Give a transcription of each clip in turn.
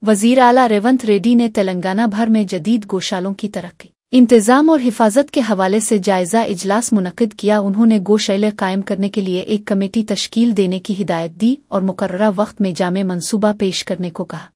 वजीर आला रेवंत रेड्डी ने तेलंगाना भर में जदीद गौशालों की तरक्की, इंतजाम और हिफाजत के हवाले से जायजा इजलास मुनक्किद किया। उन्होंने गौशाले कायम करने के लिए एक कमेटी तश्कील देने की हिदायत दी और मुकर्ररा वक्त में जामे मंसूबा पेश करने को कहा।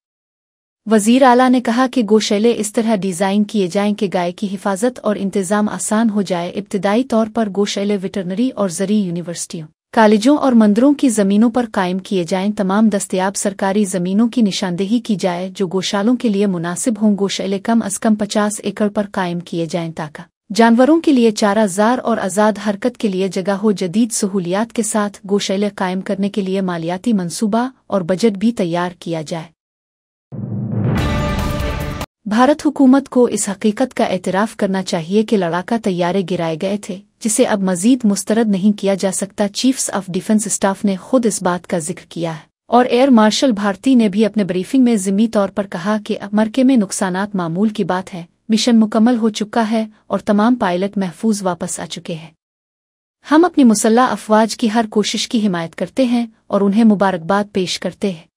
वजीर आला ने कहा कि गौशाले इस तरह डिज़ाइन किए जाएं कि गाय की हिफाजत और इंतजाम आसान हो जाए। इब्तदाई तौर पर गौशाले वेटरनरी और ज़री यूनिवर्सिटियों, कॉलेजों और मंदिरों की ज़मीनों पर कायम किए जाएं। तमाम दस्तयाब सरकारी ज़मीनों की निशानदेही की जाए जो गौशालों के लिए मुनासिब हों। गौशाले कम अज़ कम 50 एकड़ पर कायम किए जाएं ताकि जानवरों के लिए चारा जार और आज़ाद हरकत के लिए जगह हो। जदीद सहूलियात के साथ गौशाले कायम करने के लिए मालियाती मंसूबा और बजट भी तैयार किया जाए। भारत हुकूमत को इस हकीकत का एतराफ़ करना चाहिए कि लड़ाका तैयारे गिराए गए थे जिसे अब मज़ीद मुस्तरद नहीं किया जा सकता। चीफ्स ऑफ डिफेंस स्टाफ ने खुद इस बात का जिक्र किया है और एयर मार्शल भारती ने भी अपने ब्रीफिंग में ज़िम्मी तौर पर कहा कि अमरीका में नुकसानात मामूल की बात है। मिशन मुकम्मल हो चुका है और तमाम पायलट महफूज वापस आ चुके हैं। हम अपनी मुसल्लह अफवाज की हर कोशिश की हिमायत करते हैं और उन्हें मुबारकबाद पेश करते हैं।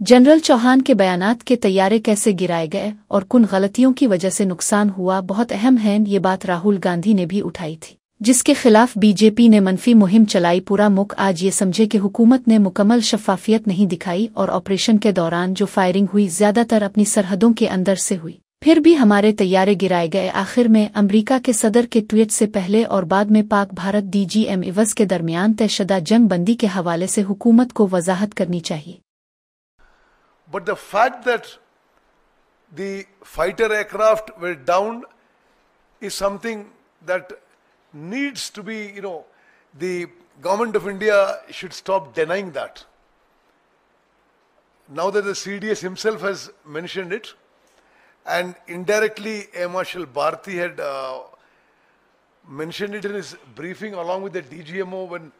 जनरल चौहान के बयानात के तैयारे कैसे गिराए गए और कुन गलतियों की वजह से नुकसान हुआ बहुत अहम है। ये बात राहुल गांधी ने भी उठाई थी जिसके खिलाफ बीजेपी ने मनफी मुहिम चलाई। पूरा मुल्क आज ये समझे कि हुकूमत ने मुकम्मल शफाफियत नहीं दिखाई और ऑपरेशन के दौरान जो फायरिंग हुई ज़्यादातर अपनी सरहदों के अंदर से हुई। फिर भी हमारे तैयारे गिराए गए। आखिर में अमरीका के सदर के ट्वीट से पहले और बाद में पाक भारत DGM इवज़ के दरमियान तयशुदा जंग बंदी के हवाले से हुकूमत को वजाहत करनी चाहिए। But the fact that the fighter aircraft were down is something that needs to be, the government of India should stop denying that. Now that the CDS himself has mentioned it, and indirectly Air Marshal Bharti had mentioned it in his briefing along with the DGMO when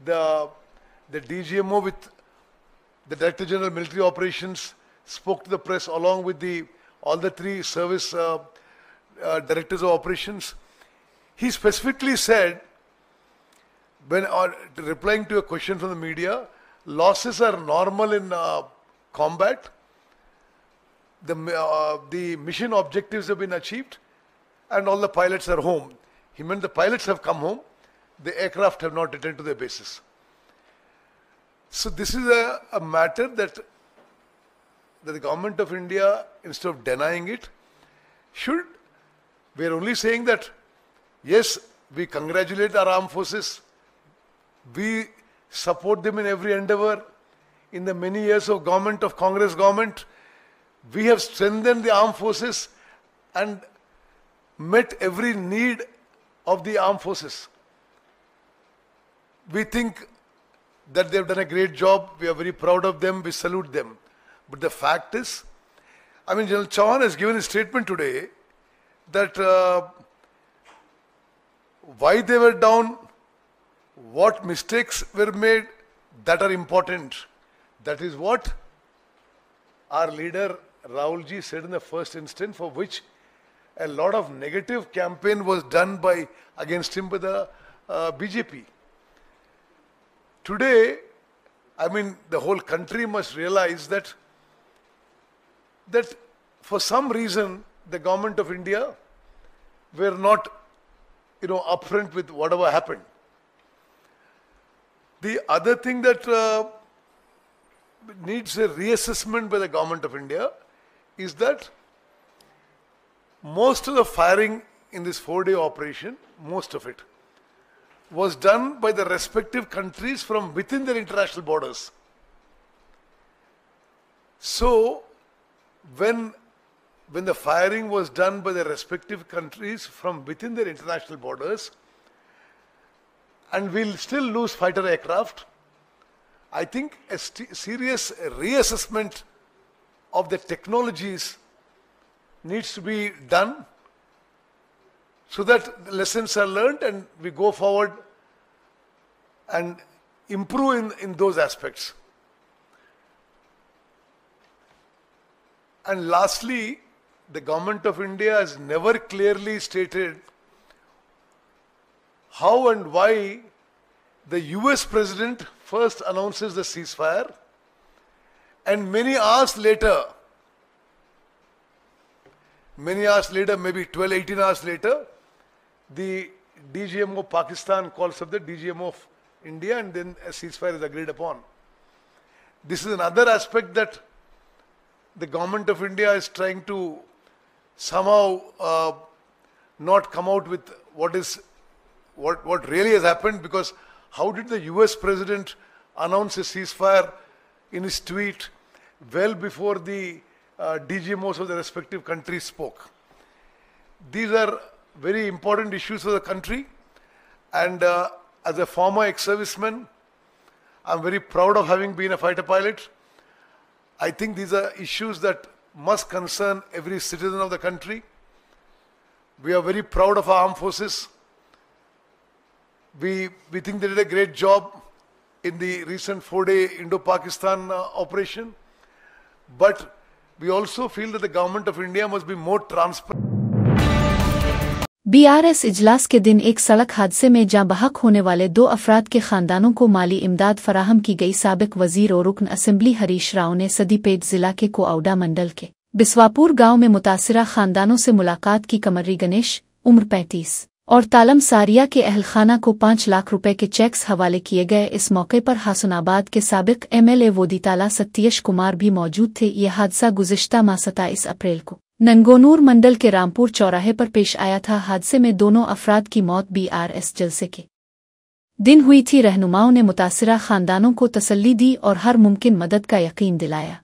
the DGMO with the Director General Military Operations spoke to the press along with all the three service directors of operations. He specifically said, when replying to a question from the media, losses are normal in combat. The mission objectives have been achieved and all the pilots are home. He meant the pilots have come home, the aircraft have not returned to their bases. So this is a matter that the government of India, instead of denying it, we are only saying that, yes, we congratulate our armed forces, we support them in every endeavor. In the many years of Congress government, we have strengthened the armed forces and met every need of the armed forces. We think that they have done a great job. We are very proud of them. We salute them. But the fact is, General Chauhan has given a statement today that why they were down, what mistakes were made, that are important. That is what our leader Rahul ji said in the first instance, for which a lot of negative campaign was done against him by the BJP. Today, the whole country must realize that for some reason, the government of India were not, upfront with whatever happened. The other thing that needs a reassessment by the government of India is that most of the firing in this 4-day operation, most of it, was done by the respective countries from within their international borders. So, when the firing was done by the respective countries from within their international borders, and we'll still lose fighter aircraft, I think a serious reassessment of the technologies needs to be done so that lessons are learned and we go forward and improve in those aspects. And lastly, the government of India has never clearly stated how and why the US president first announces the ceasefire and many hours later Many hours later, maybe 12, 18 hours later, the DGMO of Pakistan calls up the DGMO of India, and then a ceasefire is agreed upon. This is another aspect that the government of India is trying to somehow not come out with what really has happened, because how did the US president announce a ceasefire in his tweet well before the DGMOs of the respective countries spoke? These are very important issues for the country, and as a former ex-serviceman, I'm very proud of having been a fighter pilot. I think these are issues that must concern every citizen of the country. We are very proud of our armed forces. We think they did a great job in the recent 4-day Indo-Pakistan operation. But we also feel that the government of India must be more transparent. BRS इजलास के दिन एक सड़क हादसे में जाँ बहक होने वाले 2 अफराद के खानदानों को माली इमदाद फराहम की गई। साबिक वजीर और रुकन असेंबली हरीश राव ने सदीपेट जिला के कोआउडा मंडल के बिस्वापुर गांव में मुतासिरा खानदानों से मुलाकात की। कमर्री गणेश उम्र 35 और तालम सारिया के अहलखाना को 5 लाख रुपए के चेक्स हवाले किए गए। इस मौके पर हासनाबाद के साबिक MLA वोदीताला सत्येश कुमार भी मौजूद थे। यह हादसा गुज़िश्ता माह 27 अप्रैल को नंगोनूर मंडल के रामपुर चौराहे पर पेश आया था। हादसे में दोनों अफराद की मौत BRS जलसे के दिन हुई थी। रहनुमाओं ने मुतासिरा खानदानों को तसल्ली दी और हर मुमकिन मदद का यकीन दिलाया।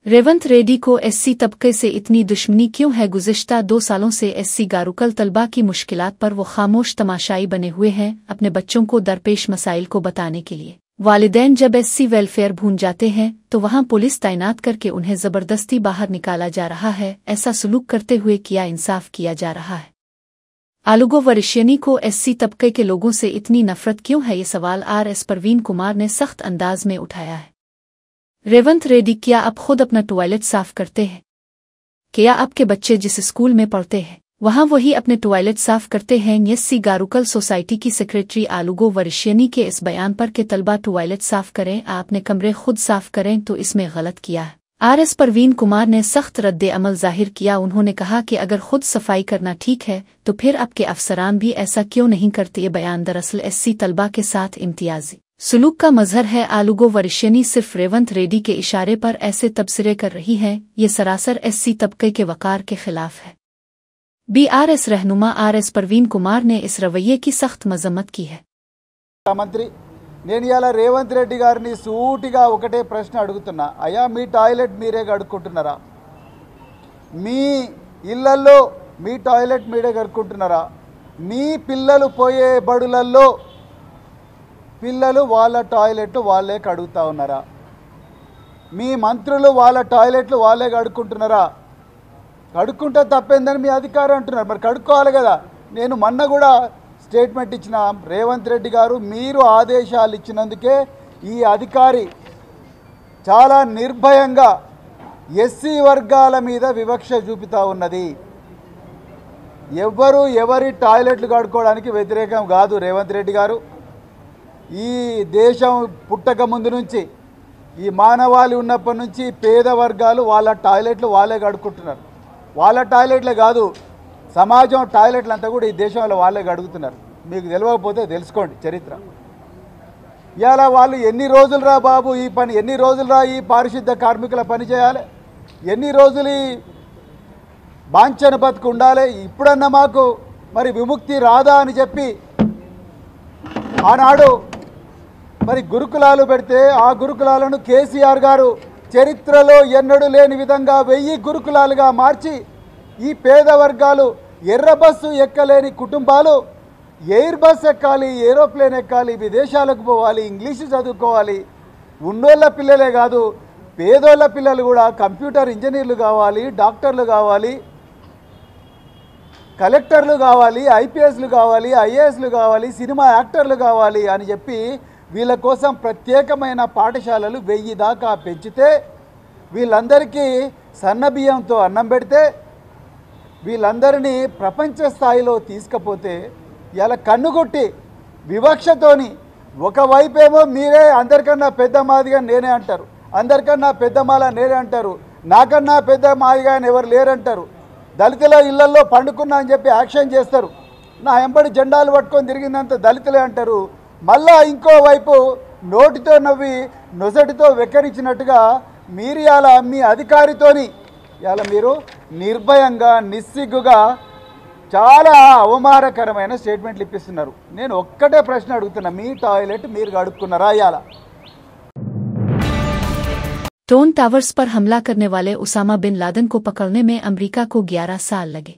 रेवंत रेड्डी को SC तबके से इतनी दुश्मनी क्यों है? गुज़िश्ता 2 सालों से SC गारुकल तलबा की मुश्किलात पर वो खामोश तमाशाई बने हुए हैं। अपने बच्चों को दरपेश मसाइल को बताने के लिए वालिदैन जब SC वेलफेयर भून जाते हैं तो वहां पुलिस तैनात करके उन्हें जबरदस्ती बाहर निकाला जा रहा है। ऐसा सलूक करते हुए क्या इंसाफ किया जा रहा है? आलूगो वरिश्यनी को SC तबके के लोगों से इतनी नफरत क्यों है? ये सवाल RS परवीन कुमार ने सख्त अंदाज में उठाया है। रेवंत रेड्डी, क्या आप खुद अपना टॉयलेट साफ करते हैं? क्या आपके बच्चे जिस स्कूल में पढ़ते हैं वहां वही अपने टॉयलेट साफ करते हैं? SC गारुकल सोसाइटी की सेक्रेटरी आलूगो वरिश्यनी के इस बयान पर कि तलबा टॉयलेट साफ करें, आपने कमरे खुद साफ करें, तो इसमें गलत किया है। RS परवीन कुमार ने सख्त रद्द अमल जाहिर किया। उन्होंने कहा कि अगर खुद सफाई करना ठीक है तो फिर आपके अफसरान भी ऐसा क्यों नहीं करते? ये बयान दरअसल SC तलबा के साथ इम्तियाजी सलूक का मजहर है। आलूगो वरिश्यनी सिर्फ रेवंत रेड्डी के इशारे पर ऐसे तबसरे कर रही है। ये सरासर SC तबके के वकार के खिलाफ है। BRS रहनुमा RS परवीन कुमार ने इस रवैये की सख्त मजम्मत की है। मंत्री నేను ఇయాల రేవంత్ రెడ్డి గారిని సూటిగా ఒకటే ప్రశ్న అడుగుతున్నా, అయ్యా మీ టాయిలెట్ మీరే కడుక్కుంటున్నారా? మీ ఇళ్లల్లో మీ టాయిలెట్ మీరే కడుక్కుంటున్నారా? మీ పిల్లలు పోయే బడులల్లో పిల్లలు వాళ్ళ టాయిలెట్లు వాళ్ళే కడుగుతా ఉన్నారా? మీ మంత్రులు వాళ్ళ టాయిలెట్లు వాళ్ళే కడుక్కుంటున్నారా? కడుక్కుంటే తప్పేందని మీ అధికారం అంటున్నారు, మరి కడుక్కోవాలి కదా। నేను మొన్న కూడా స్టేట్మెంట్ ఇచ్చిన, రేవంత్ రెడ్డి గారు మీరు ఆదేశాలు ఇచ్చినందుకే ఈ అధికారి చాలా నిర్భయంగా SC వర్గాల మీద వివక్ష చూపుతా ఉన్నది। ఎవరి టాయిలెట్లు కడుక్కోవడానికి వ్యతిరేకం కాదు రేవంత్ రెడ్డి గారు। ఈ దేశం పుట్టక ముందు నుంచి, ఈ మానవాళి ఉన్నప్పటి నుంచి పేద వర్గాలు వాళ్ళ టాయిలెట్లు వాళ్ళే కడుక్కుంటున్నారు। వాళ్ళ టాయిలెట్లే కాదు, సమాజం టాయిలెట్లు అంతా కూడా ఈ దేశంలో వాళ్ళే కడుగుతున్నారు। మీకు తెలియకపోతే తెలుసుకోండి చరిత్ర। ఇలా వాళ్ళు ఎన్ని రోజులు రా బాబు ఈ పని, ఎన్ని రోజులు రా ఈ పారిశుద్ధ కార్మికుల పని చేయాలి, ఎన్ని రోజులు ఈ బాంఛన బతుకు ఉండాలి, ఇప్పుడన్నా మాకు మరి విముక్తి రాదా అని చెప్పి ఆనాడు మరి గురుకులాలు పెడితే ఆ గురుకులాలను కేసీఆర్ గారు చరిత్రలో ఎన్నడూ లేని విధంగా 1000 గురుకులాలుగా మార్చి ఈ పేద వర్గాలు ఎర్ర బస్సు ఎక్కలేని కుటుంబాలు ఎయిర్ బస్ ఎక్కాలి, ఏరోప్లేన్ ఎక్కాలి, విదేశాలకు పోవాలి, ఇంగ్లీషు చదువుకోవాలి, ఉన్నోళ్ళ పిల్లలే కాదు పేదోళ్ళ పిల్లలు కూడా కంప్యూటర్ ఇంజనీర్లు కావాలి, డాక్టర్లు కావాలి, కలెక్టర్లు కావాలి, ఐపీఎస్లు కావాలి, ఐఏఎస్లు కావాలి, సినిమా యాక్టర్లు కావాలి అని చెప్పి వీళ్ళ కోసం ప్రత్యేకమైన పాఠశాలలు 1000 దాకా పెంచితే వీళ్ళందరికీ సన్నబియ్యంతో అన్నం పెడితే వీళ్ళందరినీ ప్రపంచ స్థాయిలో తీసుకుపోతే ఇలా కన్నుగుట్టి వివక్షతోని ఒకవైపేమో మీరే అందరికన్నా పెద్ద మాదిగా నేనే అంటారు, అందరికన్నా పెద్ద మాల నేనే అంటారు, నాకన్నా పెద్ద మాదిగా ఎవరు లేరంటారు, దళితుల ఇళ్లల్లో పండుకున్నా అని చెప్పి యాక్షన్ చేస్తారు, నా ఎంబడి జెండాలు పట్టుకొని తిరిగిందంత దళితులే అంటారు. మళ్ళా ఇంకోవైపు నోటితో నవ్వి నొసటితో వెక్కరించినట్టుగా మీరు ఇలా మీ అధికారితోని ఇలా మీరు నిర్భయంగా నిస్సిగ్గుగా చాలా అవమానకరమైన స్టేట్మెంట్లు ఇప్పిస్తున్నారు. నేను ఒక్కటే ప్రశ్న అడుగుతున్నా, మీ టాయిలెట్ మీరు కడుక్కున్నారా? ఇయాల टोन टावर्स पर हमला करने वाले उसामा बिन लादेन को पकड़ने में अमेरिका को 11 साल लगे,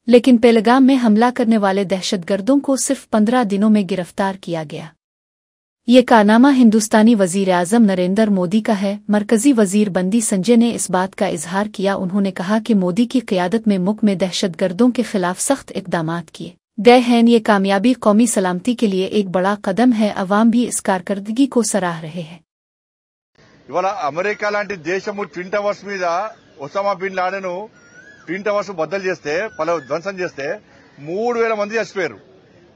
लेकिन पेहलगाम में हमला करने वाले दहशतगर्दों को सिर्फ 15 दिनों में गिरफ्तार किया गया। ये कारनामा हिंदुस्तानी वजीर आज़म नरेंद्र मोदी का है। मरकजी वजीर बंदी संजय ने इस बात का इजहार किया। उन्होंने कहा कि मोदी की क़यादत में मुल्क में दहशतगर्दों के खिलाफ सख्त इक़दामात किए गए हैं। ये कामयाबी कौमी सलामती के लिए एक बड़ा कदम है। अवाम भी इस कारकर्दगी को सराह रहे हैं। ఇవాళ అమెరికా లాంటి దేశము ట్విన్ టవర్స్ మీద Osama bin Laden twin towers బద్దలు చేస్తే ధ్వంసం చేస్తే 3000 మంది చచ్చిపోయారు,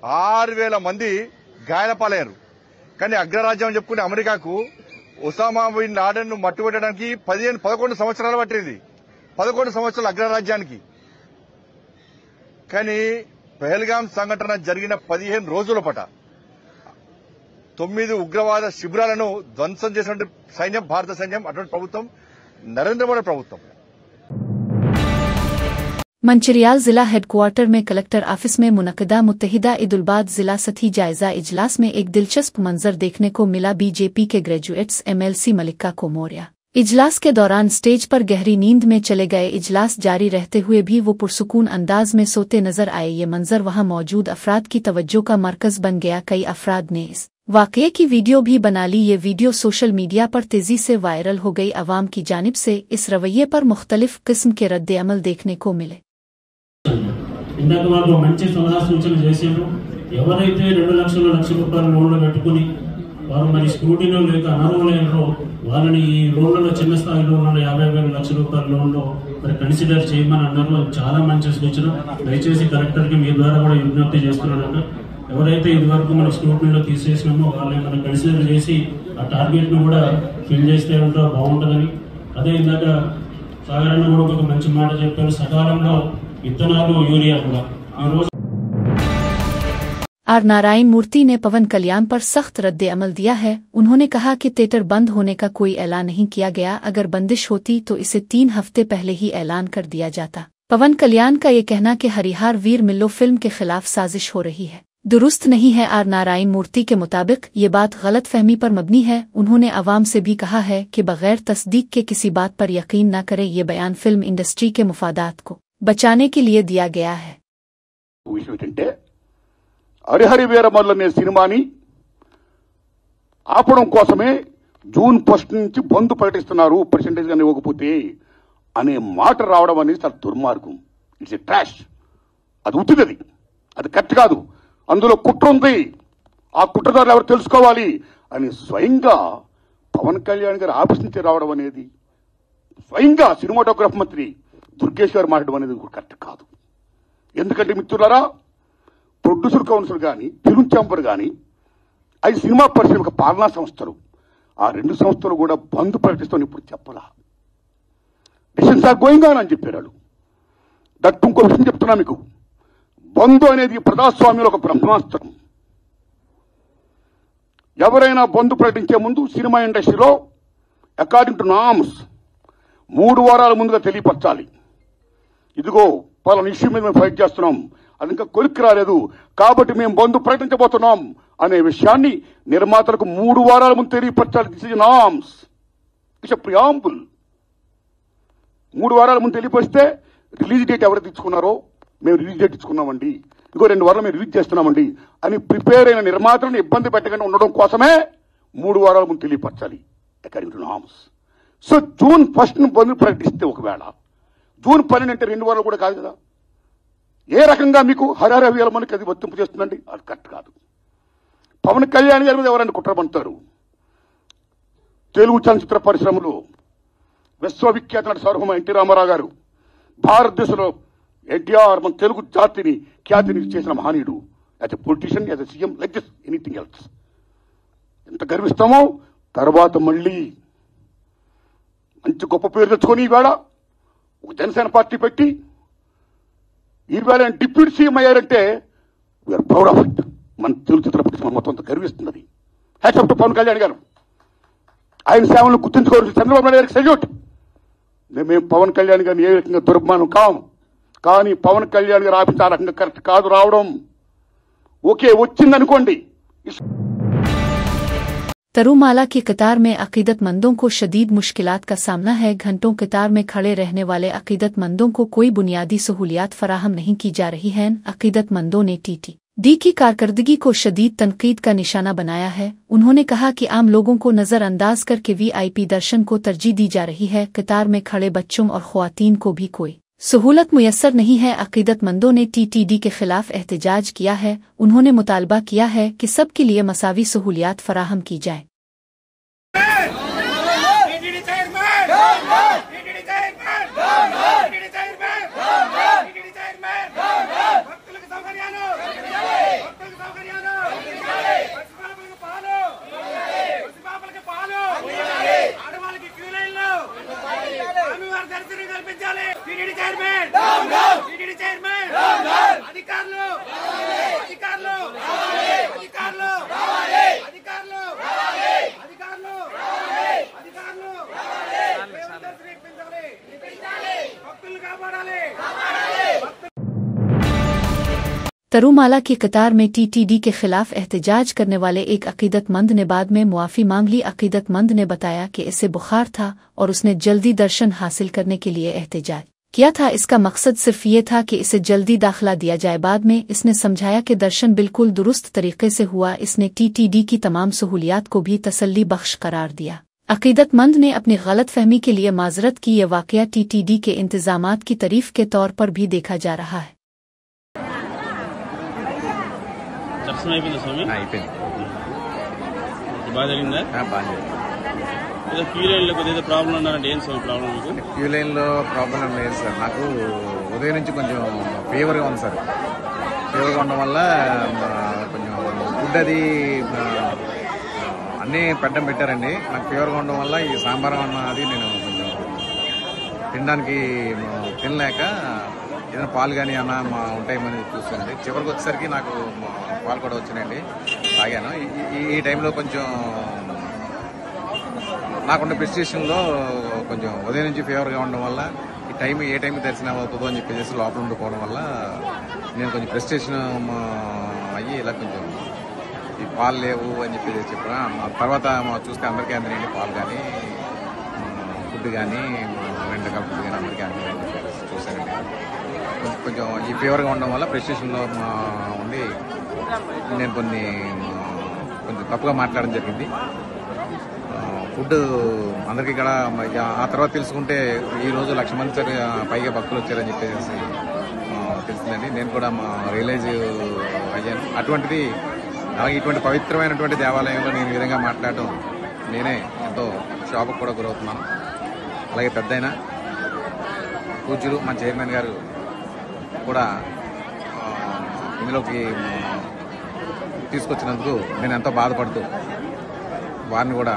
6000 మంది గాయాలపాలయ్యారు. కానీ అగ్రరాజ్యం అని చెప్పుకునే అమెరికాకు ఒసామా బిన్ లాడెన్ మట్టుపెట్టడానికి 11 సంవత్సరాలు పట్టింది. 11 సంవత్సరాలు అగ్రరాజ్యానికి. కానీ పెహల్గాం సంఘటన జరిగిన 15 రోజుల పాట 9 ఉగ్రవాద శిబిరాలను ధ్వంసం చేసినటువంటి సైన్యం భారత సైన్యం, అటువంటి ప్రభుత్వం नरेंद्र मोदी ప్రభుత్వం। मंचिरियाल जिला हेडक्वार्टर में कलेक्टर ऑफिस में मुनक़दा मुत्तहिदा ईद-उल-बाद जिला सतही जायजा इजलास में एक दिलचस्प मंजर देखने को मिला। बीजेपी के ग्रेजुएट्स एमएलसी मलिका को मौर्या इजलास के दौरान स्टेज पर गहरी नींद में चले गए। इजलास जारी रहते हुए भी वो पुरसुकून अंदाज में सोते नजर आए। ये मंजर वहां मौजूद अफराद की तवज्जो का मरकज बन गया। कई अफराद ने इस वाक़ये की वीडियो भी बना ली। ये वीडियो सोशल मीडिया पर तेजी से वायरल हो गई। अवाम की जानिब से इस रवैये पर मुख्तलिफ किस्म के रद्द-ए-अमल देखने को मिले। ఇందాక వాళ్ళు మంచి సలహా సూచనలు చేశారు. ఎవరైతే 2 లక్షల రూపాయల లోన్లు కట్టుకుని వారు మరి స్క్రూటీలో లేక అనర్హులైనరో వాళ్ళని ఈ లోన్లలో చిన్న స్థాయి లోన్లలో 50,000 లక్షల రూపాయల లోన్లో మరి కన్సిడర్ చేయమని అన్నారు. చాలా మంచి సూచన. దయచేసి కలెక్టర్కి మీ ద్వారా కూడా విజ్ఞప్తి చేస్తున్నాను. ఎవరైతే ఇదివరకు మన స్క్రూటీలో తీసేసినామో వాళ్ళని మనం కన్సిడర్ చేసి ఆ టార్గెట్ను కూడా ఫిల్ చేస్తే ఉంటే బాగుంటుందని. అదే ఇందాక సాగరన్న కూడా ఒక మంచి మాట చెప్పారు. సకాలంలో आर नारायण मूर्ति ने पवन कल्याण पर सख्त रद्द-ए-अमल दिया है। उन्होंने कहा कि थिएटर बंद होने का कोई ऐलान नहीं किया गया। अगर बंदिश होती तो इसे 3 हफ्ते पहले ही ऐलान कर दिया जाता। पवन कल्याण का ये कहना कि हरिहार वीर मिल्लो फिल्म के खिलाफ साजिश हो रही है दुरुस्त नहीं है। आर नारायण मूर्ति के मुताबिक ये बात गलत फहमी पर मबनी है। उन्होंने अवाम से भी कहा है कि बगैर तस्दीक के किसी बात पर यकीन न करें। ये बयान फिल्म इंडस्ट्री के मुफादात को बचाने के लिए दिया गया है। హరిహర వీరమల్లు అనే సినిమాని ఆపడం కోసమే జూన్ 1 నుంచి బంద్ ప్రకటిస్తున్నారు పర్సెంటేజ్ గాని ఇవ్వకపోతే అనే మాట రావడం అనేది చాలా దుర్మార్గం. It's a trash. అది ఉత్తిది, అది కరెక్ట్ కాదు. అందులో కుట్ర ఉంది. ఆ కుట్రదారులు ఎవరు తెలుసుకోవాలి అని స్వయంగా పవన్ కళ్యాణ్ గారి ఆఫీస్ నుంచి రావడం అనేది, స్వయంగా సినిమాటోగ్రఫీ మంత్రి దుర్గేష్ గారు మాట్లాడడం అనేది కరెక్ట్ కాదు. ఎందుకంటే మిత్రులారా, ప్రొడ్యూసర్ కౌన్సిల్ కానీ, ఫిల్మ్ ఛాంబర్ కానీ, అవి సినిమా పరిశ్రమ పాలనా సంస్థలు, ఆ 2 సంస్థలు కూడా బంద్ ప్రకటిస్తామని ఇప్పుడు చెప్పలా. డిసిషన్స్ ఆర్ గోయింగ్ ఆన్ అని చెప్పారు. దట్ ఇంకో విషయం చెప్తున్నా మీకు. బంద్ అనేది ప్రజాస్వామ్యంలో ఒక బ్రహ్మాస్త్రం. ఎవరైనా బంద్ ప్రకటించే ముందు సినిమా ఇండస్ట్రీలో అకార్డింగ్ టు నామ్స్ 3 వారాల ముందుగా తెలియపరచాలి. ఇదిగో పలానా ఇష్యూ మీద మేము ఫైట్ చేస్తున్నాం, అది ఇంకా కొలిక్కి రాలేదు కాబట్టి మేము బంద్ ప్రకటించబోతున్నాం అనే విషయాన్ని నిర్మాతలకు 3 వారాల ముందు తెలియపరచాలి. This is norms, it's a preamble. 3 వారాల ముందు తెలియపరిస్తే రిలీజ్ డేట్ ఎవరు తెచ్చుకున్నారో మేము రిలీజ్ డేట్ ఇచ్చుకున్నామండి, ఇంకో 2 వారాలు మేము రిలీజ్ చేస్తున్నామండి అని ప్రిపేర్ అయిన నిర్మాతలను ఇబ్బంది పెట్టకుండా ఉండడం కోసమే 3 వారాల ముందు తెలియపరచాలి according to norms. So June 1 bandh ప్రకటిస్తే ఒకవేళ జూన్ 12 అంటే 2 వారాలు కూడా కాదు కదా. ఏ రకంగా మీకు హరారవేల మనకి అది వర్తింపు చేస్తుందండి? అది కరెక్ట్ కాదు. పవన్ కళ్యాణ్ గారి మీద ఎవరైనా కుట్రపడతారు. తెలుగు చలనచిత్ర పరిశ్రమలో విశ్వవిఖ్యాత నట సార్వభౌమ ఎన్టీ రామారావు గారు భారతదేశంలో ఎన్టీఆర్ మన తెలుగు జాతిని ఖ్యాతిని చేసిన మహనీయుడు. As a politician, as a CM, like this anything else. ఎంత గర్విస్తామో తర్వాత మళ్ళీ మంచి గొప్ప పేరు తెచ్చుకొని ఈవేళ ఒక జనసేన పార్టీ పెట్టి ఈవేళ డిప్యూటీ సీఎం అయ్యారంటే వీఆర్ ప్రౌడ్ ఆఫ్ ఇట్. మన తెలుగు చిత్ర పరిశ్రమ మొత్తం అంత గర్విస్తున్నది. Hats off to Pawan Kalyan garu. ఆయన సేవలను గుర్తించుకోవాల్సిన చంద్రబాబు నాయుడు గారికి సెల్యూట్. మేము పవన్ కళ్యాణ్ గారిని ఏ రకంగా దుర్మానం కాము, కానీ పవన్ కళ్యాణ్ గారు ఆఫీస్ ఆ రకంగా కరెక్ట్ కాదు రావడం. ఓకే వచ్చిందనుకోండి. तरुमाला की कतार में अकीदतमंदों को शदीद मुश्किलात का सामना है। घंटों कतार में खड़े रहने वाले अकीदतमंदों को कोई बुनियादी सहूलियात फराहम नहीं की जा रही हैं। अकीदतमंदों ने TTD की कारकर्दगी को शदीद तनकीद का निशाना बनाया है। उन्होंने कहा कि आम लोगों को नजरअंदाज करके VIP दर्शन को तरजीह दी जा रही है। कतार में खड़े बच्चों और ख्वातीन को भी कोई सहूलत मुयस्सर नहीं है। अकीदतमंदों ने TTD के खिलाफ एहतजाज किया है। उन्होंने मुतालबा किया है कि सबके लिए मसावी सहूलियात फराहम की जाए। तरुमाला की कतार में TTD के खिलाफ एहतजाज करने वाले एक अकीदतमंद ने बाद में मुआफ़ी मांग ली। अकीदतमंद ने बताया कि इसे बुखार था और उसने जल्दी दर्शन हासिल करने के लिए एहतजाज किया था। इसका मकसद सिर्फ ये था कि इसे जल्दी दाखिला दिया जाए। बाद में इसने समझाया कि दर्शन बिल्कुल दुरुस्त तरीके से हुआ। इसने TTD की तमाम सहूलियात को भी तसल्ली बख्श करार दिया। अकीदतमंद ने अपनी गलतफहमी के लिए माजरत की। यह वाकया TTD के इंतजामात की तारीफ के तौर पर भी देखा जा रहा है। దర్శనం అయిపోయింది స్వామి? అయిపోయింది. బాగా జరిగిందా? బాగా ఏదో క్యూ లైన్లో కొద్దిగా ప్రాబ్లం ఉన్నారంటే ఏం స్వామి ప్రాబ్లం మీకు? క్యూ లైన్లో ప్రాబ్లం లేదు సార్. నాకు ఉదయం నుంచి కొంచెం ఫీవర్గా ఉంది సార్. ఫీవర్గా ఉండడం వల్ల కొంచెం ఫుడ్ అది అన్నీ పెట్టారండి. నాకు ఫీవర్గా ఉండడం వల్ల ఈ సాంబార్ అన్న అది నేను కొంచెం తినడానికి తినలేక ఏదైనా పాలు కానీ అన్న ఉంటాయేమని చూస్తానండి. చివరికి వచ్చేసరికి నాకు పాలు కూడా వచ్చినాయండి, తాగాను. ఈ టైంలో కొంచెం నాకుండే ప్రిస్క్రిప్షన్లో కొంచెం ఉదయం నుంచి ఫీవర్గా ఉండడం వల్ల ఈ టైం ఏ టైంకి దర్శనం అవుతుందో అని చెప్పేసి లోపల ఉండిపోవడం వల్ల నేను కొంచెం ప్రిస్క్రిప్షన్ అయ్యి ఇలా కొంచెం ఈ పాలు లేవు అని చెప్పేసి చెప్పాను. తర్వాత చూస్తే అందరికీ అందినండి పాలు కానీ ఫుడ్ కానీ 2 రకాల ఫుడ్ కానీ అందరికీ అందినండి చెప్పేసి చూశానండి. కొంచెం ఈ ఫీవర్గా ఉండడం వల్ల ప్రిస్క్రిప్షన్లో ఉండి నేను కొంచెం తప్పుగా మాట్లాడడం జరిగింది. ఫుడ్ అందరికీ ఇక్కడ ఆ తర్వాత తెలుసుకుంటే ఈ రోజు 1,00,000 మంది పైగా భక్తులు వచ్చారని చెప్పేసి తెలిసిందండి. నేను కూడా రియలైజ్ అయ్యాను. అటువంటిది అలాగే ఇటువంటి పవిత్రమైనటువంటి దేవాలయంలో నేను ఈ విధంగా మాట్లాడటం నేనే ఎంతో షాక్కు కూడా గురవుతున్నాను. అలాగే పెద్దయిన పూజ్యులు మా చైర్మన్ గారు కూడా ఇందులోకి తీసుకొచ్చినందుకు నేను ఎంతో బాధపడుతూ వారిని కూడా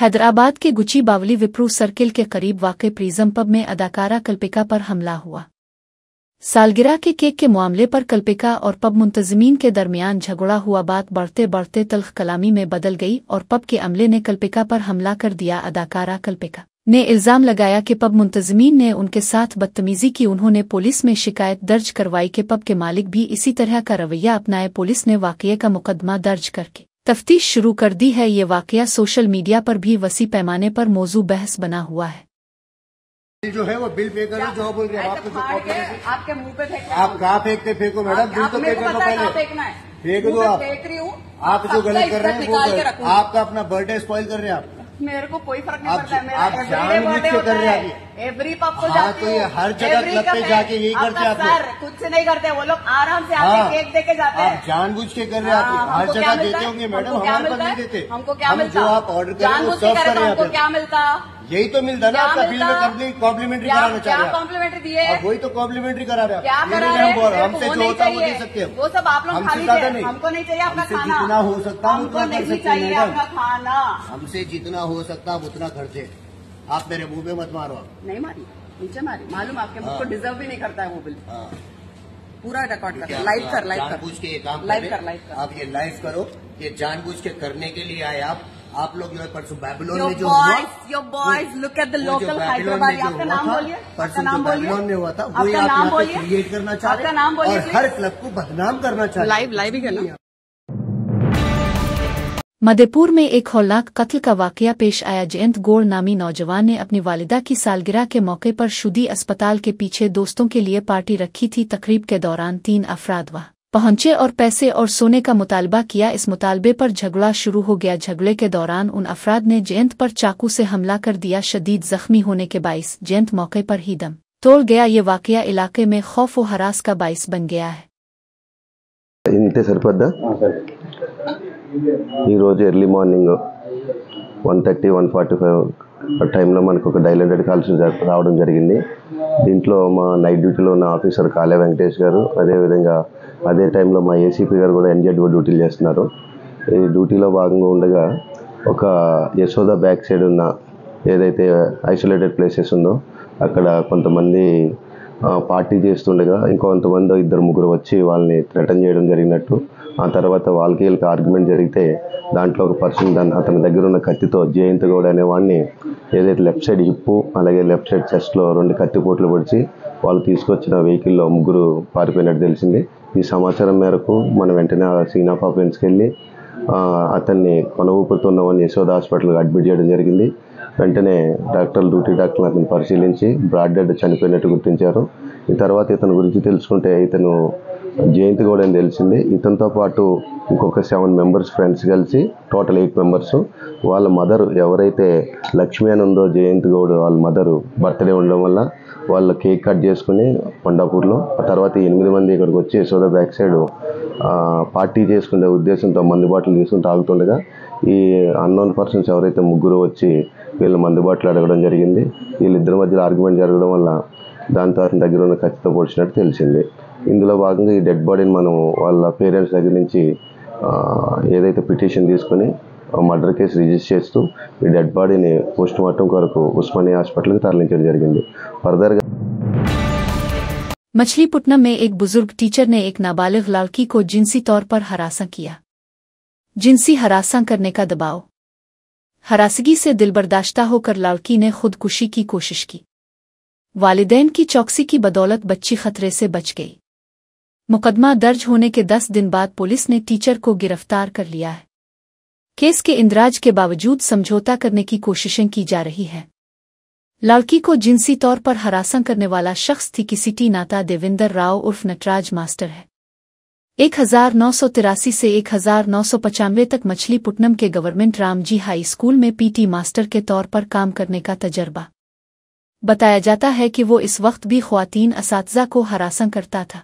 हैदराबाद के गुची बावली विप्रू सर्किल के करीब वाक़े प्रिज्म पब में अदाकारा कल्पिका पर हमला हुआ। सालगिरह के केक के मामले पर कल्पिका और पब मुंतजिमीन के दरमियान झगड़ा हुआ बात बढ़ते बढ़ते तल्ख कलामी में बदल गई और पब के अमले ने कल्पिका पर हमला कर दिया। अदाकारा कल्पिका ने इल्जाम लगाया कि पब मुंतजिमीन ने उनके साथ बदतमीजी की। उन्होंने पुलिस में शिकायत दर्ज करवाई कि पब के मालिक भी इसी तरह का रवैया अपनाए। पुलिस ने वाकये का मुकदमा दर्ज करके तफ्तीश शुरू कर दी है। ये वाकया सोशल मीडिया पर भी वसी पैमाने पर मौजू बहस बना हुआ है। जो है वो बिल पे करो, जो बोल रहे हैं आपको जो आपके मुंह पे फेंकना। आप कहाँ फेंकते फेंको मैडम, बिल तो पे कर लो पहले, फेंक दो आप। फेंक रही हूँ, आप जो गलत कर रहे हैं वो आपका अपना बर्थडे स्पॉइल कर रहे हैं आप। मेरे को कोई फर्क नहीं पड़ता है, आप जानबूझ के कर रहे हैं एवरी पब को हाँ, तो ये हर जगह क्लब पे जाके यही करते हैं आप लोग। कुछ से नहीं करते वो लोग, आराम से आके केक दे के जाते हैं। आप जानबूझ के कर रहे हैं, आप हर जगह देते होंगे मैडम, हमारे पास नहीं देते। हमको क्या मिलता? जो आप ऑर्डर कर रहे हैं वो सर्व कर रहे हैं, क्या मिलता? यही तो मिलता ना आपका बिल में कॉम्प्लीमेंट्री कराना चाह रहे हैं। कॉम्प्लीमेंट्री दिए, वही तो कॉम्प्लीमेंट्री करा रहे हैं। क्या करा रहे हैं? हमसे जो होता है वो दे सकते हैं, वो सब आप लोग खा लीजिए, हमको नहीं चाहिए आपका खाना। जितना हो सकता है हमको नहीं चाहिए आपका खाना। हमसे जितना हो सकता है उतना खर्चे। आप मेरे मुंह में मत मारो। नहीं मारी, नीचे मारी, मालूम आपके मुझको डिजर्व भी नहीं करता है वो बिल। पूरा रिकॉर्ड कर, लाइव कर, लाइव कर, जानबूझ के ये काम लाइव कर, लाइव कर। आप ये लाइव करो, ये जानबूझ के करने के लिए आए आप लोग जो है परसों बैबलोन में जो your boys look at the local Hyderabad. आपका नाम बोलिए, परसों जो बैबलोन में हुआ था वही आप यहाँ पे क्रिएट करना चाह रहे हैं और हर क्लब को बदनाम करना चाह रहे हैं। लाइव ही करना। मधेपुर में एक हौलनाक कत्ल का वाकया पेश आया। जयंत गौड़ नामी नौजवान ने अपनी वालिदा की सालगिरह के मौके पर शुदी अस्पताल के पीछे दोस्तों के लिए पार्टी रखी थी। तकरीब के दौरान 3 अफराद वहां पहुंचे और पैसे और सोने का मुतालबा किया। इस मुतालबे पर झगड़ा शुरू हो गया। झगड़े के दौरान उन अफराद ने जयंत पर चाकू से हमला कर दिया। शदीद जख्मी होने के बाइस जयंत मौके पर ही दम तोड़ गया। ये वाकया इलाके में खौफ व हरास का बाइस बन गया है। ఇంతే సరిపోద్దా? ఈరోజు ఎర్లీ మార్నింగ్ 1:30, 1:45 ఆ టైంలో మనకు ఒక డైల్ 100 కాల్స్ రావడం జరిగింది. దీంట్లో మా నైట్ డ్యూటీలో ఉన్న ఆఫీసర్ కాళే వెంకటేష్ గారు, అదేవిధంగా అదే టైంలో మా ఏసీపీ గారు కూడా ఎన్జెడ్ఓ డ్యూటీలు చేస్తున్నారు. ఈ డ్యూటీలో భాగంగా ఉండగా ఒక యశోద బ్యాక్ సైడ్ ఉన్న ఏదైతే ఐసోలేటెడ్ ప్లేసెస్ ఉందో అక్కడ కొంతమంది పార్టీ చేస్తుండగా ఇంకొంతమంది 2-3 వచ్చి వాళ్ళని థ్రెటన్ చేయడం జరిగినట్టు, ఆ తర్వాత వాళ్ళకి ఆర్గ్యుమెంట్ జరిగితే దాంట్లో ఒక పర్సన్ అతని దగ్గర ఉన్న కత్తితో జయంత్ గౌడ్ అనేవాడిని ఏదైతే లెఫ్ట్ సైడ్ హిప్పు అలాగే లెఫ్ట్ సైడ్ చెస్ట్లో 2 కత్తిపోట్లు పొడిచి వాళ్ళు తీసుకొచ్చిన వెహికల్లో 3 పారిపోయినట్టు తెలిసింది. ఈ సమాచారం మేరకు మనం వెంటనే సీన్ ఆఫ్ అఫెన్స్కి వెళ్ళి అతన్ని కొన ఊపుతున్నవాడిని యశోద హాస్పిటల్కి అడ్మిట్ చేయడం జరిగింది. వెంటనే డ్యూటీ డాక్టర్లు అతను పరిశీలించి బ్రాడ్ డెడ్ చనిపోయినట్టు గుర్తించారు. ఈ తర్వాత ఇతని గురించి తెలుసుకుంటే ఇతను జయంత్ గౌడ్ అని తెలిసింది. ఇతనితో పాటు ఇంకొక 7 మెంబర్స్ ఫ్రెండ్స్ కలిసి టోటల్ 8 మెంబర్స్. వాళ్ళ మదరు ఎవరైతే లక్ష్మి అని ఉందో జయంత్ గౌడ్ వాళ్ళ మదరు బర్త్డే ఉండడం వల్ల వాళ్ళ కేక్ కట్ చేసుకుని కొండాపూర్లో, ఆ తర్వాత 8 మంది ఇక్కడికి వచ్చి యశోద బ్యాక్ సైడ్ పార్టీ చేసుకునే ఉద్దేశంతో మందుబాట్లు తీసుకుని తాగుతుండగా ఈ అన్నోన్ పర్సన్స్ ఎవరైతే 3 వచ్చి వీళ్ళు మందుబాట్లు అడగడం జరిగింది. వీళ్ళిద్దరి మధ్యలో ఆర్గ్యుమెంట్ జరగడం వల్ల దాంతో అతని దగ్గర ఉన్న కత్తితో పొడిచినట్టు తెలిసింది. ఇందులో భాగంగా ఈ డెడ్ బాడీని మనం వాళ్ళ పేరెంట్స్ దగ్గర నుంచి ఏదైతే పిటిషన్ తీసుకుని మర్డర్ కేసు రిజిస్టర్ చేస్తూ ఈ డెడ్ బాడీని పోస్ట్ మార్టం కొరకు ఉస్మానియా హాస్పిటల్కి తరలించడం జరిగింది. ఫర్దర్గా मछलीपट्टनम में एक बुजुर्ग टीचर ने एक नाबालिग लड़की को जिनसी तौर पर हरासा किया। जिनसी हरासा करने का दबाव, हरासगी से दिलबर्दाश्ता होकर लड़की ने खुदकुशी की कोशिश की। वालिदैन की चौकसी की बदौलत बच्ची खतरे से बच गई। मुकदमा दर्ज होने के 10 दिन बाद पुलिस ने टीचर को गिरफ्तार कर लिया है। केस के इंदराज के बावजूद समझौता करने की कोशिशें की जा रही हैं। लड़की को जिनसी तौर पर हरासा करने वाला शख्स थी किसिटी नाता देवेंद्र राव उर्फ नटराज मास्टर है। 1983 से 1995 तक मछलीपट्टनम के गवर्नमेंट रामजी हाई स्कूल में पीटी मास्टर के तौर पर काम करने का तजर्बा। बताया जाता है कि वो इस वक्त भी ख्वातीन असातिज़ा को हरासा करता था।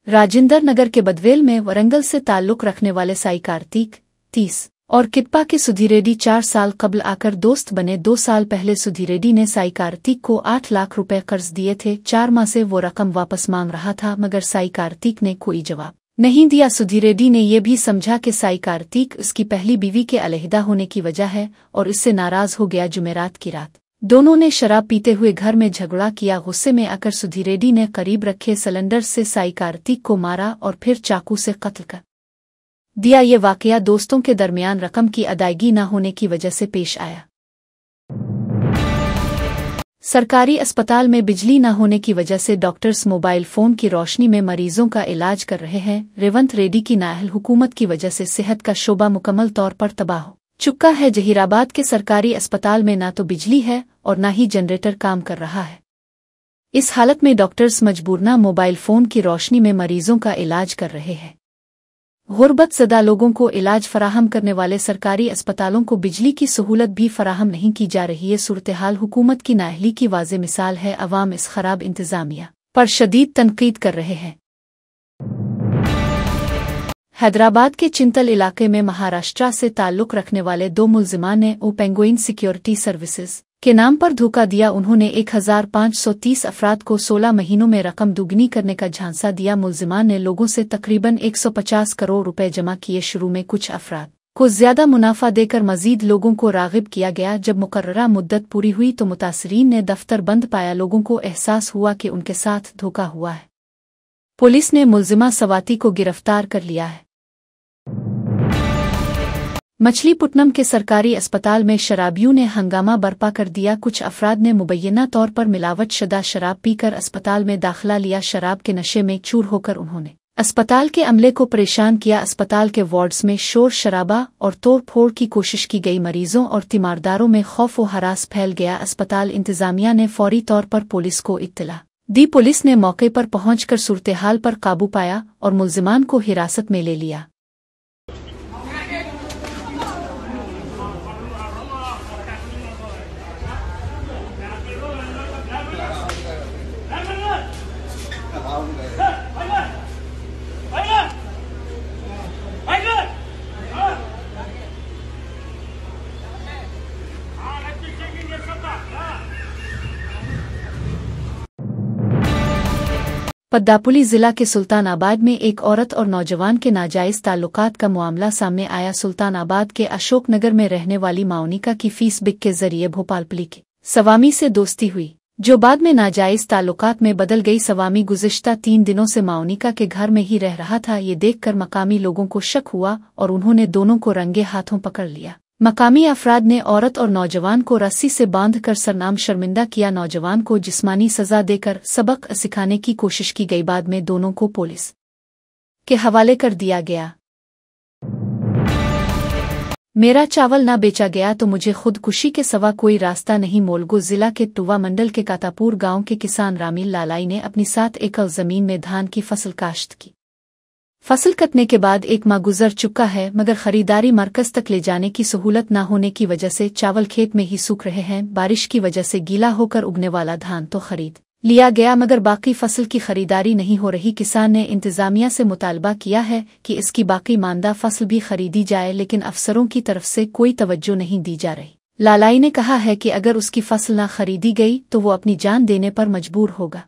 राजेंद्र नगर के बदवेल में वरंगल से ताल्लुक रखने वाले साई कार्तिक 30 और किप्पा के सुधी रेड्डी 4 साल कबल आकर दोस्त बने। 2 साल पहले सुधी रेड्डी ने साई कार्तिक को 8 लाख रुपए कर्ज दिए थे। 4 माह से वो रकम वापस मांग रहा था मगर साई कार्तिक ने कोई जवाब नहीं दिया। सुधी रेड्डी ने यह भी समझा कि साई कार्तिक उसकी पहली बीवी के अलहदा होने की वजह है और इससे नाराज हो गया। जुमेरात की रात दोनों ने शराब पीते हुए घर में झगड़ा किया। गुस्से में आकर सुधी रेड्डी ने करीब रखे सिलेंडर से साई कार्तिक को मारा और फिर चाकू से कत्ल कर दिया। ये वाकया दोस्तों के दरमियान रकम की अदायगी न होने की वजह से पेश आया। सरकारी अस्पताल में बिजली न होने की वजह से डॉक्टर्स मोबाइल फोन की रोशनी में मरीजों का इलाज कर रहे हैं। रेवंत रेड्डी की नाअहल हुकूमत की वजह से सेहत का शोबा मुकम्मल तौर पर तबाह हो चुका है। जहीराबाद के सरकारी अस्पताल में ना तो बिजली है और ना ही जनरेटर काम कर रहा है। इस हालत में डॉक्टर्स मजबूरना मोबाइल फोन की रोशनी में मरीजों का इलाज कर रहे हैं। गुर्बतज़दा लोगों को इलाज फराहम करने वाले सरकारी अस्पतालों को बिजली की सहूलत भी फराहम नहीं की जा रही है। सूरत-ए-हाल हुकूमत की नाअहली की वाज़े मिसाल है। अवाम इस खराब इंतज़ामिया पर शदीद तनकीद कर रहे हैं। हैदराबाद के चिंतल इलाके में महाराष्ट्र से ताल्लुक़ रखने वाले 2 मुल्जिमान ने पेंगुइन सिक्योरिटी सर्विसेज के नाम पर धोखा दिया। उन्होंने 1530 अफराद को 16 महीनों में रकम दुगनी करने का झांसा दिया। मुल्जिमान ने लोगों से तकरीबन 150 करोड़ रुपए जमा किए। शुरू में कुछ अफराद को ज्यादा मुनाफा देकर मजीद लोगों को रागिब किया गया। जब मुकर्ररा मुद्दत पूरी हुई तो मुतासरीन ने दफ्तर बंद पाया। लोगों को एहसास हुआ कि उनके साथ धोखा हुआ है। पुलिस ने मुल्जिमा सवाती को गिरफ्तार कर लिया है। मछलीपट्टनम के सरकारी अस्पताल में शराबियों ने हंगामा बर्पा कर दिया। कुछ अफराद ने मुबैना तौर पर मिलावट शुदा शराब पीकर अस्पताल में दाखिला लिया। शराब के नशे में चूर होकर उन्होंने अस्पताल के अमले को परेशान किया। अस्पताल के वार्ड्स में शोर शराबा और तोड़ फोड़ की कोशिश की गई। मरीजों और तीमारदारों में खौफ व हरास फैल गया। अस्पताल इंतजामिया ने फौरी तौर पर पुलिस को इत्तला दी। पुलिस ने मौके पर पहुंचकर सूरत-ए-हाल पर काबू पाया और मुल्जिमान को हिरासत में ले लिया। पद्दापुली जिला के सुल्तानाबाद में एक औरत और नौजवान के नाजायज ताल्लुकात का मामला सामने आया। सुल्तानाबाद के अशोक नगर में रहने वाली माउनिका की फेसबुक के जरिए भोपालपली के सवामी से दोस्ती हुई, जो बाद में नाजायज ताल्लुकात में बदल गई। सवामी गुज़िश्ता 3 दिनों से माउनिका के घर में ही रह रहा था। ये देखकर मकामी लोगों को शक हुआ और उन्होंने दोनों को रंगे हाथों पकड़ लिया। मकामी अफराद ने औरत और नौजवान को रस्सी से बांधकर सरनाम शर्मिंदा किया। नौजवान को जिस्मानी सजा देकर सबक सिखाने की कोशिश की गई। बाद में दोनों को पुलिस के हवाले कर दिया गया। मेरा चावल ना बेचा गया तो मुझे खुदकुशी के सवा कोई रास्ता नहीं। मोलगो जिला के टुवा मंडल के कातापुर गांव के किसान रामील लालाई ने अपनी 7 एकड़ जमीन में धान की फसल काश्त की। फसल कटने के बाद 1 माह गुजर चुका है, मगर खरीदारी मरकज तक ले जाने की सहूलत न होने की वजह से चावल खेत में ही सूख रहे हैं। बारिश की वजह से गीला होकर उगने वाला धान तो खरीद लिया गया, मगर बाकी फसल की खरीदारी नहीं हो रही। किसान ने इंतजामिया से मुतालबा किया है कि इसकी बाकी मानदा फसल भी खरीदी जाए, लेकिन अफसरों की तरफ से कोई तवज्जो नहीं दी जा रही। लालाई ने कहा है कि अगर उसकी फसल न खरीदी गई तो वो अपनी जान देने पर मजबूर होगा।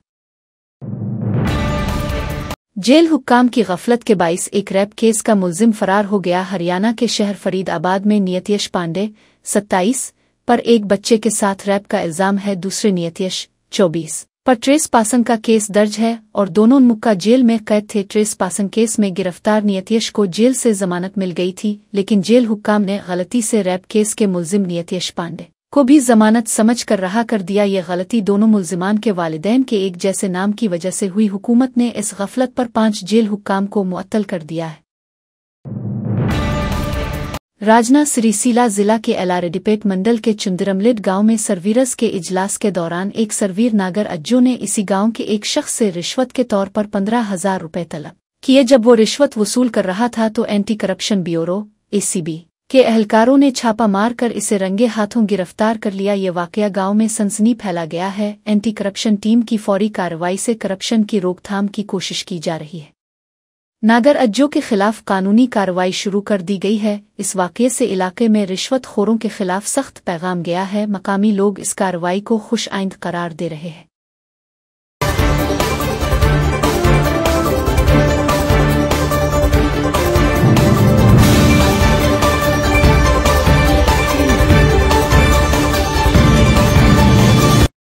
जेल हुक्काम की गफलत के बाइस एक रैप केस का मुल्जिम फरार हो गया। हरियाणा के शहर फरीदाबाद में नियतेश पांडे 27 पर एक बच्चे के साथ रैप का इल्जाम है। दूसरे नियतेश 24 पर ट्रेस पासन का केस दर्ज है और दोनों मुक्का जेल में कैद थे। ट्रेस पासन केस में गिरफ्तार नियतेश को जेल से जमानत मिल गई थी, लेकिन जेल हुक्काम ने गलती से रैप केस के मुल्जिम नियतेश पांडे को भी जमानत समझ कर रहा कर दिया। ये गलती दोनों मुल्जिमान के वालिदैन के एक जैसे नाम की वजह से हुई। हुकूमत ने इस गफलत पर 5 जेल हुक्काम को मुअत्तल कर दिया है। राजना सिरीसीला जिला के एलारेडिपेट मंडल के चुंदरमलिड गांव में सरवीरस के इजलास के दौरान एक सरवीर नागर अज्जो ने इसी गांव के एक शख्स से रिश्वत के तौर पर 15,000 रुपए तलब किए। जब वो रिश्वत वसूल कर रहा था तो एंटी करप्शन ब्यूरो ACB के एहलकारों ने छापा मारकर इसे रंगे हाथों गिरफ्तार कर लिया। ये वाकया गांव में सनसनी फैला गया है। एंटी करप्शन टीम की फौरी कार्रवाई से करप्शन की रोकथाम की कोशिश की जा रही है। नागर अज्जो के खिलाफ कानूनी कार्रवाई शुरू कर दी गई है। इस वाकये से इलाके में रिश्वतखोरों के खिलाफ सख्त पैगाम गया है। मकामी लोग इस कार्रवाई को खुश आइंद करार दे रहे हैं।